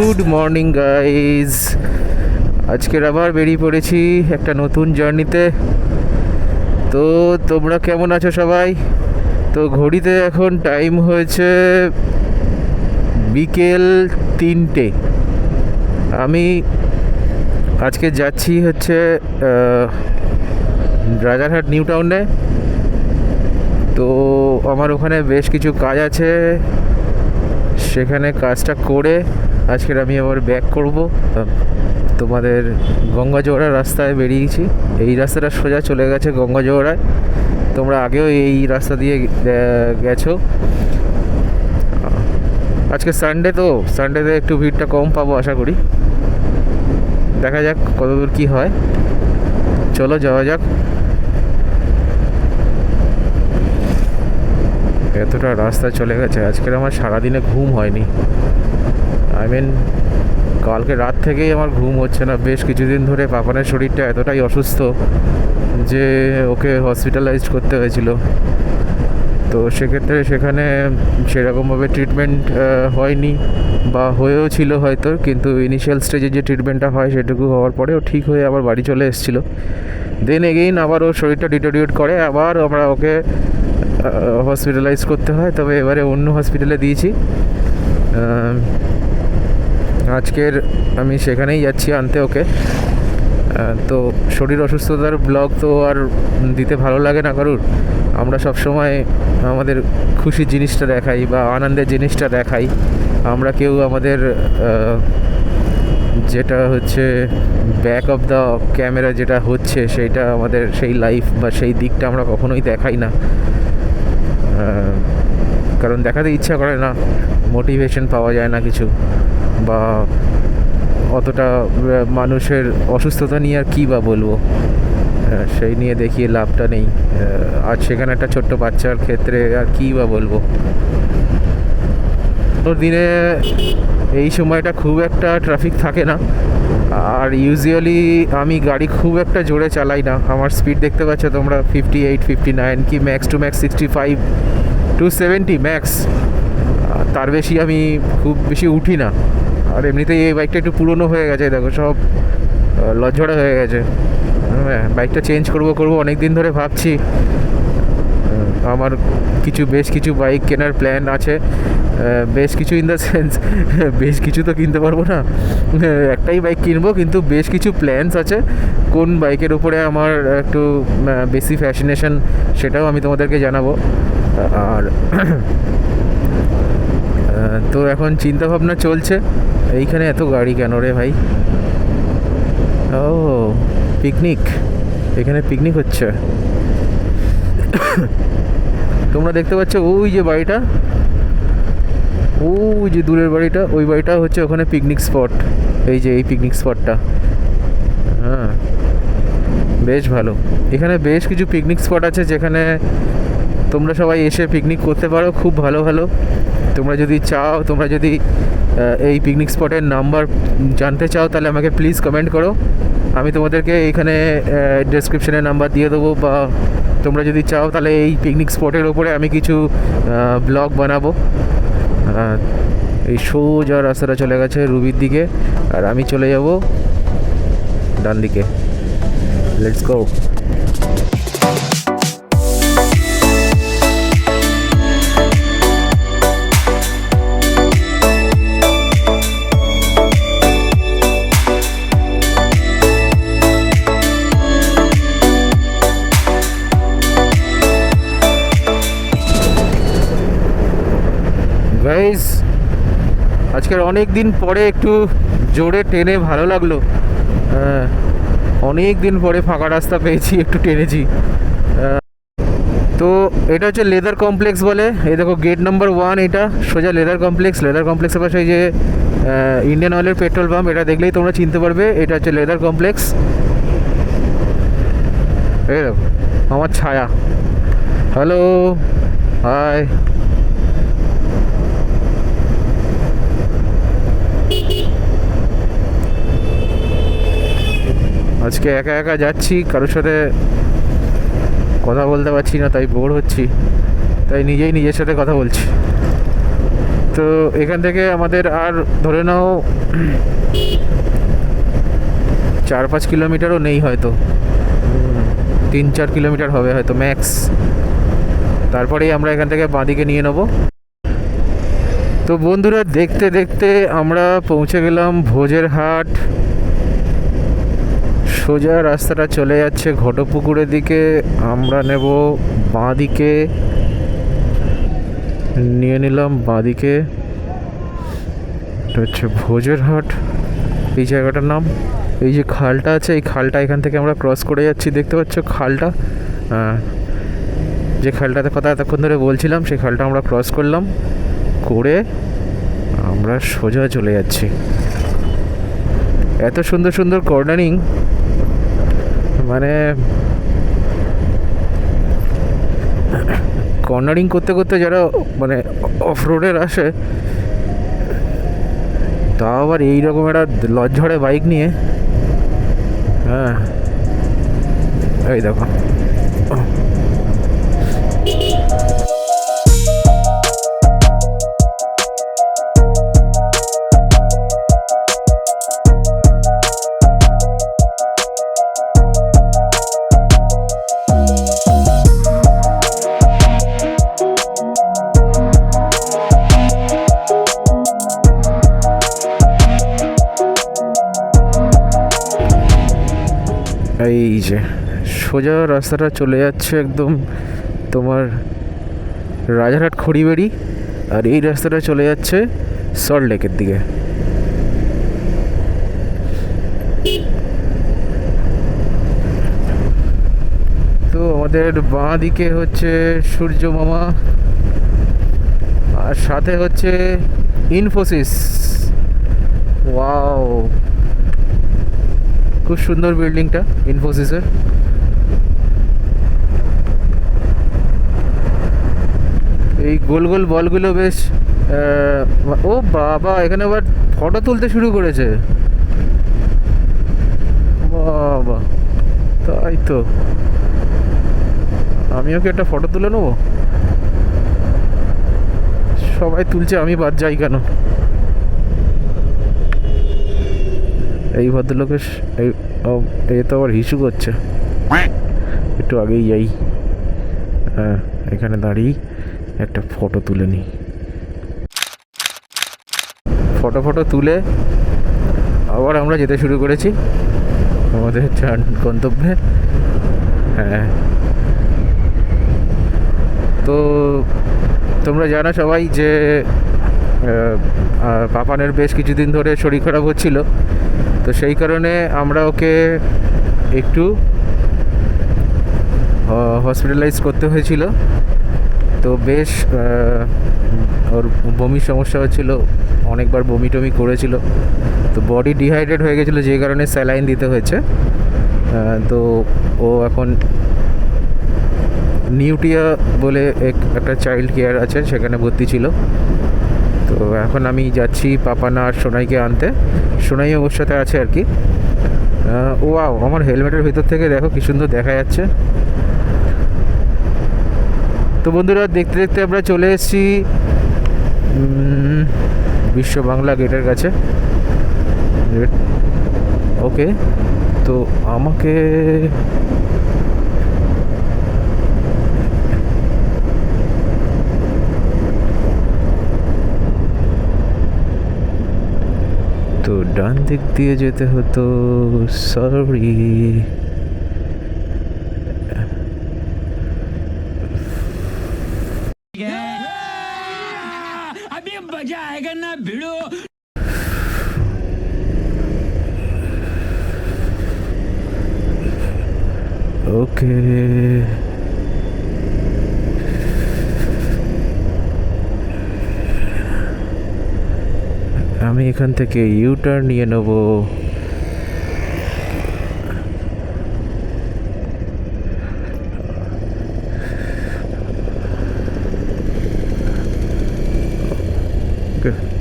Good morning guys. আজকের আবার বেরিয়ে পড়েছি একটা নতুন জার্নিতে। তো তোমরা কেমন আছো সবাই? তো ঘড়িতে এখন টাইম হয়েছে বিকেল 3টে। আমি আজকে যাচ্ছি হচ্ছে রাজারহাট নিউ টাউনে। তো আমার ওখানে বেশ কিছু কাজ আছে, সেখানে কাজটা করে আজকের আমি আবার ব্যাক করব। তোমাদের গঙ্গাজোড়া রাস্তায় বেরিয়েছি। এই রাস্তাটা সোজা চলে গেছে গঙ্গাজোড়ায়। তোমরা আগেও এই রাস্তা দিয়ে গেছো। আজকে সানডে, তো সানডেতে একটু ভিড়টা কম পাবো আশা করি। দেখা যাক কতদূর কি হয়। চলো যাওয়া যাক। এতটা রাস্তা চলে গেছে, আজকের আমার সারাদিনে ঘুম হয়নি। কালকে রাত থেকেই আমার ঘুম হচ্ছে না। বেশ কিছুদিন ধরে পাপানের শরীরটা এতটাই অসুস্থ যে ওকে হসপিটালাইজড করতে হয়েছিল। তো সেক্ষেত্রে সেখানে সেরকমভাবে ট্রিটমেন্ট হয়নি, বা হয়েও ছিল হয়তো, কিন্তু ইনিশিয়াল স্টেজে যে ট্রিটমেন্টটা হয় সেটুকু হওয়ার পরে ও ঠিক হয়ে আবার বাড়ি চলে এসেছিলো। দেন এগেইন আবার ওর শরীরটা ডিটোরিয়েট করে, আবার আমরা ওকে হসপিটালাইজ করতে হয়। তবে এবারে অন্য হসপিটালে দিয়েছি। আজকের আমি সেখানেই যাচ্ছি আনতে ওকে। তো শরীর অসুস্থতার ব্লগ তো আর দিতে ভালো লাগে না কারুর। আমরা সব সময় আমাদের খুশির জিনিসটা দেখাই বা আনন্দের জিনিসটা দেখাই। আমরা কেউ আমাদের যেটা হচ্ছে ব্যাক অফ দ্য ক্যামেরা যেটা হচ্ছে সেইটা আমাদের সেই লাইফ বা সেই দিকটা আমরা কখনোই দেখাই না, কারণ দেখাতে ইচ্ছা করে না। মোটিভেশন পাওয়া যায় না কিছু, বা অতটা মানুষের অসুস্থতা নিয়ে আর কী বা বলবো, সেই নিয়ে দেখিয়ে লাভটা নেই। আজ সেখানে একটা ছোট্ট বাচ্চার ক্ষেত্রে আর কী বা বলবো। দিনে এই সময়টা খুব একটা ট্রাফিক থাকে না, আর ইউজুয়ালি আমি গাড়ি খুব একটা জোরে চালাই না। আমার স্পিড দেখতে পাচ্ছ তোমরা 58, 59, কি max to max 65 to 70 max. তার বেশি আমি খুব বেশি উঠি না। আর এমনিতেই এই বাইকটা একটু পুরনো হয়ে গেছে, দেখো সব লজ্জড়া হয়ে গেছে। হ্যাঁ, বাইকটা চেঞ্জ করবো অনেক দিন ধরে ভাবছি। আমার বেশ কিছু বাইক কেনার প্ল্যান আছে। বেশ কিছু ইন দ্য সেন্স বেশ কিছু তো কিনতে পারবো না, একটাই বাইক কিনবো, কিন্তু বেশ কিছু প্ল্যানস আছে। কোন বাইকের উপরে আমার একটু বেশি ফ্যাসিনেশন সেটাও আমি তোমাদেরকে জানাবো। আর তো এখন চিন্তা ভাবনা চলছে। এইখানে এত গাড়ি কেন রে ভাই? ও পিকনিক, এখানে পিকনিক হচ্ছে। তোমরা দেখতে পাচ্ছ ওই যে বাড়িটা, ওই যে দূরের বাড়িটা, ওই বাড়িটা হচ্ছে ওখানে পিকনিক স্পট। এই যে এই পিকনিক স্পটটা, হ্যাঁ বেশ ভালো। এখানে বেশ কিছু পিকনিক স্পট আছে যেখানে তোমরা সবাই এসে পিকনিক করতে পারো, খুব ভালো ভালো। তোমরা যদি চাও, তোমরা যদি এই পিকনিক স্পটের নাম্বার জানতে চাও, তাহলে আমাকে প্লিজ কমেন্ট করো। আমি তোমাদেরকে এইখানে ডেসক্রিপশনে নাম্বার দিয়ে দেবো, বা তোমরা যদি চাও তাহলে এই পিকনিক স্পটের ওপরে আমি কিছু ব্লগ বানাবো। এই সোজা রাস্তাটা চলে গেছে রুবির দিকে, আর আমি চলে যাব ডান দিকে। Let's go. গাইস, আজকের অনেক দিন পরে একটু জোরে টেনে ভালো লাগলো। অনেক দিন পরে ফাঁকা রাস্তা পেয়েছি, একটু টেনেছি। তো এটা হচ্ছে লেদার কমপ্লেক্স বলে। এই দেখো গেট নাম্বার 1, এটা সোজা লেদার কমপ্লেক্স। লেদার কমপ্লেক্সের পাশে এই যে ইন্ডিয়ান অয়েলের পেট্রোল পাম্প, এটা দেখলেই তোমরা চিনতে পারবে এটা হচ্ছে লেদার কমপ্লেক্স। এই দেখো আমার ছায়া। Hello, hi. আজকে একা একা যাচ্ছি, কারোর সাথে কথা বলতে পারছি না, তাই বোর হচ্ছি, তাই নিজেই নিজের সাথে কথা বলছি। তো এখান থেকে আমাদের আর ধরে নাও 4-5 কিলোমিটারও নেই হয়তো, 3-4 কিলোমিটার হবে হয়তো ম্যাক্স। তারপরেই আমরা এখান থেকে বাঁদিকে নিয়ে নেব। তো বন্ধুরা, দেখতে দেখতে আমরা পৌঁছে গেলাম ভোজের হাট। সোজা রাস্তাটা চলে যাচ্ছে ঘটপুকুরের দিকে, আমরা নেব বাঁদিকে, নিয়ে নিলাম বাঁদিকে। এটা হচ্ছে ভোজের হাট এই জায়গাটার নাম। এই যে খালটা আছে, এই খালটা এখান থেকে আমরা ক্রস করে যাচ্ছি, দেখতে পাচ্ছ খালটা? যে খালটাতে কথা এতক্ষণ ধরে বলছিলাম, সেই খালটা আমরা ক্রস করলাম, করে আমরা সোজা চলে যাচ্ছি। এত সুন্দর সুন্দর কর্নারিং, মানে কর্নারিং করতে করতে যারা মানে অফ রোডের আসে, তাও আবার এইরকম একটা লজ্জড়ে বাইক নিয়ে, হ্যাঁ এই দেখো। এই যে সোজা রাস্তাটা চলে যাচ্ছে একদম তোমার রাজারহাট খড়িবাড়ি, আর এই রাস্তাটা চলে যাচ্ছে সল্ট লেকের দিকে। তো আমাদের বাঁ দিকে হচ্ছে সূর্য মামা, আর সাথে হচ্ছে ইনফোসিস। ওয়াও, খুব সুন্দর বিল্ডিংটা ইনফোসিসের। এই গোল গোল বলগুলো বেশ, ও বাবা, এখানে আবার ফটো তুলতে শুরু করেছে। বাবা, তাই তো, আমিও কি একটা ফটো তুলে নেবো? সবাই তুলছে, আমি বাদ যাই কেন? এই ভদ্রলোকের এই তো আবার হিসু করছে, একটু আগেই যাই। হ্যাঁ, এখানে দাঁড়িয়ে একটা ফটো তুলে নিই। ফটো তুলে আবার আমরা যেতে শুরু করেছি আমাদের গন্তব্যে। হ্যাঁ, তো তোমরা জানো সবাই যে পাপানের বেশ কিছুদিন ধরে শরীর খারাপ হচ্ছিল, তো সেই কারণে আমরা ওকে একটু হসপিটালাইজ করতে হয়েছিল। তো বেশ ওর বমির সমস্যা হচ্ছিল, অনেকবার বমি টমি করেছিল, তো বডি ডিহাইড্রেট হয়ে গেছিলো, যে কারণে স্যালাইন দিতে হয়েছে। তো ও এখন নিউটিয়া বলে একটা চাইল্ড কেয়ার আছে, সেখানে ভর্তি ছিল। তো এখন আমি যাচ্ছি পাপানা আর সোনাইকে আনতে। সোনাই ওর সাথে আছে আর কি। ওয়াও, আমার হেলমেটের ভিতর থেকে দেখো কি সুন্দর দেখা যাচ্ছে। তো বন্ধুরা, দেখতে দেখতে আমরা চলে এসেছি বিশ্ব বাংলা গেটের কাছে। ওকে, তো আমাকে তো ডান দিক দিয়ে যেতে হতো, সরি। अभी मजा आएगा ना भिड़ो। ओके, আমি এখান থেকে ইউটার্ন নিয়ে নেব।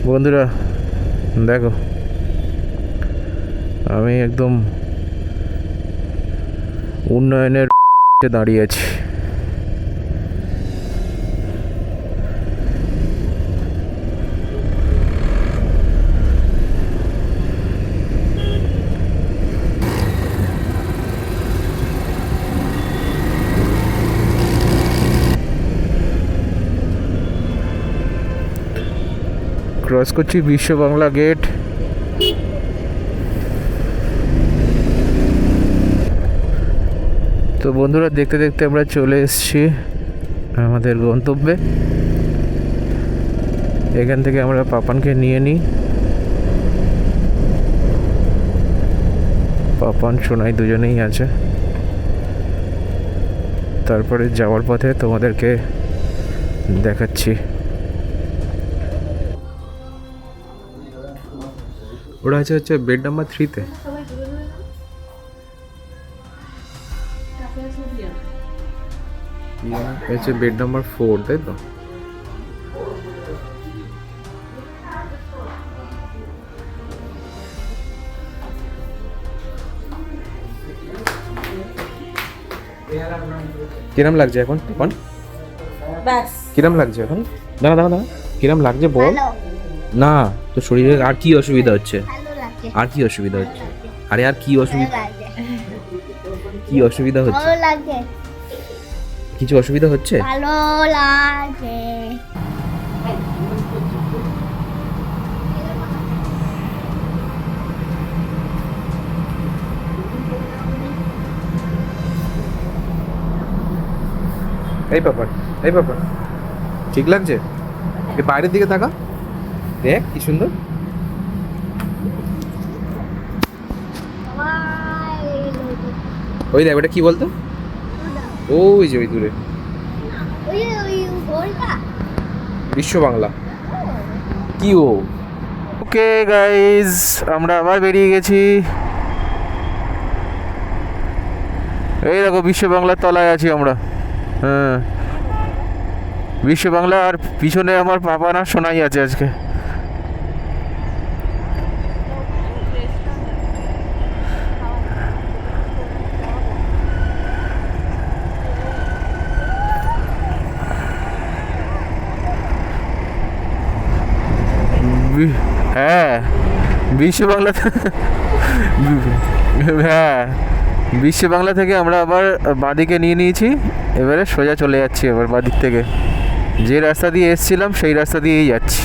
বন্ধুরা দেখো, আমি একদম উন্নয়নের দাঁড়িয়ে আছি। ক্রস করছি বিশ্ব বাংলা গেট। তো বন্ধুরা, দেখতে দেখতে আমরা চলে এসেছি আমাদের গন্তব্যে। এখান থেকে আমরা পাপানকে নিয়ে নিই। পাপান সোনাই দুজনেই আছে। তারপরে যাওয়ার পথে তোমাদেরকে দেখাচ্ছি। ওরা হচ্ছে বেড নাম্বার 3-তে। হচ্ছে বেড নাম্বার 4, তাই তো? কিরম লাগছে এখন? কিরম লাগছে এখন? দাঁড়া দাঁড়া দাঁড়া, কিরম লাগছে বল না। তো শরীরে আর কি অসুবিধা হচ্ছে? আর কি অসুবিধা হচ্ছে? আরে আর কি অসুবিধা, কি অসুবিধা হচ্ছে? কিছু অসুবিধা হচ্ছে? ভালো লাগে। এই ব্যাপার, এই ব্যাপার ঠিক লাগছে? এই বাইরের দিকে তাকা, দেখ কি সুন্দর। ওই দেখ, ওটা কি বলতো? ওই যে ওই দূরে বিশ্ব বাংলা। কি ও? ওকে গাইজ, আমরা আবার বেরিয়ে গেছি। এই দেখো বিশ্ব বাংলার তলায় আছি আমরা। হ্যাঁ, বিশ্ব বাংলা। আর পিছনে আমার পাপা না সোনাই আছে আজকে। হ্যাঁ, বিশ্ব বাংলা। হ্যাঁ, বিশ্ব বাংলা থেকে আমরা আবার বাঁদিকে নিয়ে নিয়েছি। এবারে সোজা চলে যাচ্ছি এবার বাঁদিক থেকে। যে রাস্তা দিয়ে এসেছিলাম সেই রাস্তা দিয়েই যাচ্ছি।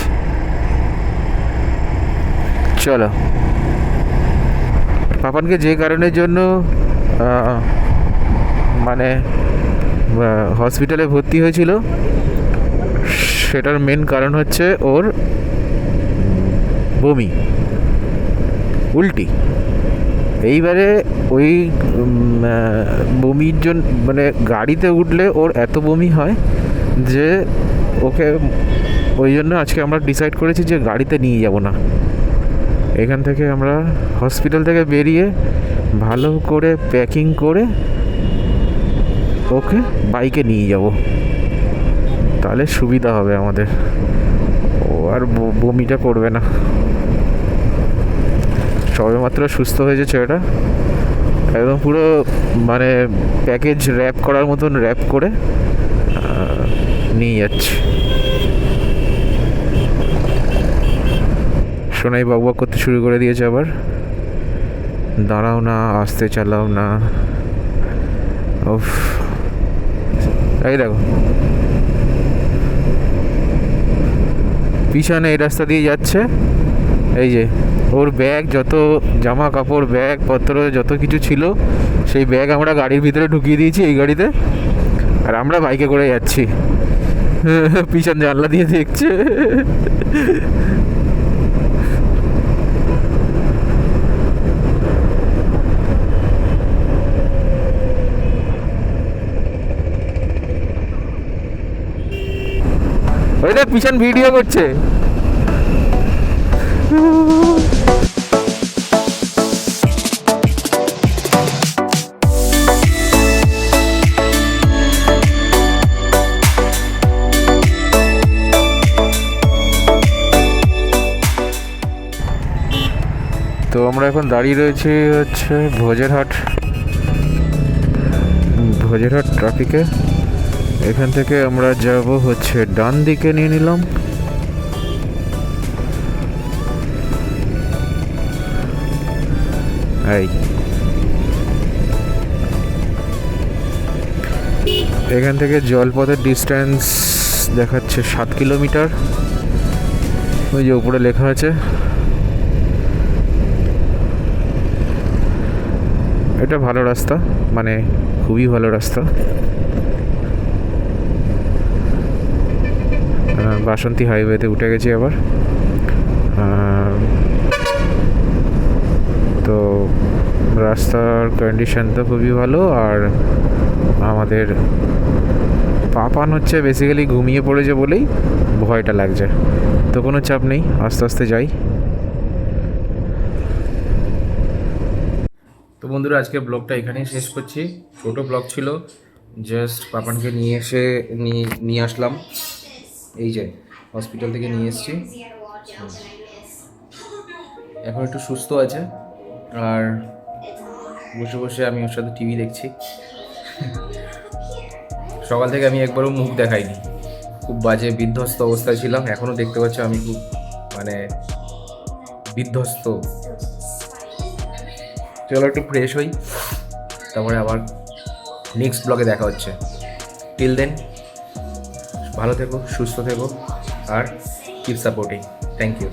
চলো। পাপানকে যে কারণের জন্য মানে হসপিটালে ভর্তি হয়েছিল, সেটার মেন কারণ হচ্ছে ওর বমি, উল্টি। এইবারে ওই বমির জন্য মানে গাড়িতে উঠলে ওর এত বমি হয় যে ওকে ওই জন্য আজকে আমরা ডিসাইড করেছি যে গাড়িতে নিয়ে যাব না। এখান থেকে আমরা হসপিটাল থেকে বেরিয়ে ভালো করে প্যাকিং করে ওকে বাইকে নিয়ে যাব, তাহলে সুবিধা হবে আমাদের। ও আর বমিটা করবে না। সবেমাত্র সুস্থ হয়েছে ছেলেটা, একদম পুরো মানে প্যাকেজ র্যাপ করার মতন র্যাপ করে নিয়ে যাচ্ছি। সোনাই বকবক করতে শুরু করে দিয়েছে আবার, দাঁড়াও না, আস্তে চালাও না। উফ, এই দেখো পিছনে এই রাস্তা দিয়ে যাচ্ছে। এই যে ওর ব্যাগ, যত জামা কাপড়, ব্যাগ পত্র যত কিছু ছিল সেই ব্যাগ আমরা গাড়ির ভিতরে ঢুকিয়ে দিয়েছি এই গাড়িতে। আর আমরা বাইকে করে যাচ্ছি। পিছন জানলা দিয়ে দেখছে। ওইটা পিছন ভিডিও করছে। তো আমরা এখন দাঁড়িয়ে রয়েছি হচ্ছে ভোজেরহাট ট্রাফিকে। এখান থেকে আমরা যাব হচ্ছে ডান দিকে, নিয়ে নিলাম। এই এখান থেকে জলপথের ডিস্টেন্স দেখাচ্ছে 7 কিলোমিটার। ওই যে উপরে লেখা আছে। এটা ভালো রাস্তা, মানে খুবই ভালো রাস্তা। বাসন্তী হাইওয়েতে উঠে গেছি আবার। তো রাস্তার কন্ডিশন তো খুবই ভালো, আর আমাদের পাপান হচ্ছে বেসিক্যালি ঘুমিয়ে পড়েছে বলেই ভয়টা লাগছে। তো কোনো চাপ নেই, আস্তে আস্তে যাই। তো বন্ধুরা, আজকে ব্লগটা এখানেই শেষ করছি। ছোটো ব্লগ ছিল, জাস্ট পাপানকে নিয়ে এসে নিয়ে আসলাম। এই যে হসপিটাল থেকে নিয়ে এসেছি, এখন একটু সুস্থ আছে। আর বসে বসে আমি ওর সাথে টিভি দেখছি। সকাল থেকে আমি একবারও মুখ দেখাইনি, খুব বাজে বিধ্বস্ত অবস্থায় ছিলাম। এখনও দেখতে পাচ্ছ আমি খুব মানে বিধ্বস্ত। চলো একটু ফ্রেশ হই, তারপরে আবার নেক্সট ব্লগে দেখা হচ্ছে। টিল দেন ভালো থেকো, সুস্থ থেকো, আর কিপ সাপোর্টিং। Thank you.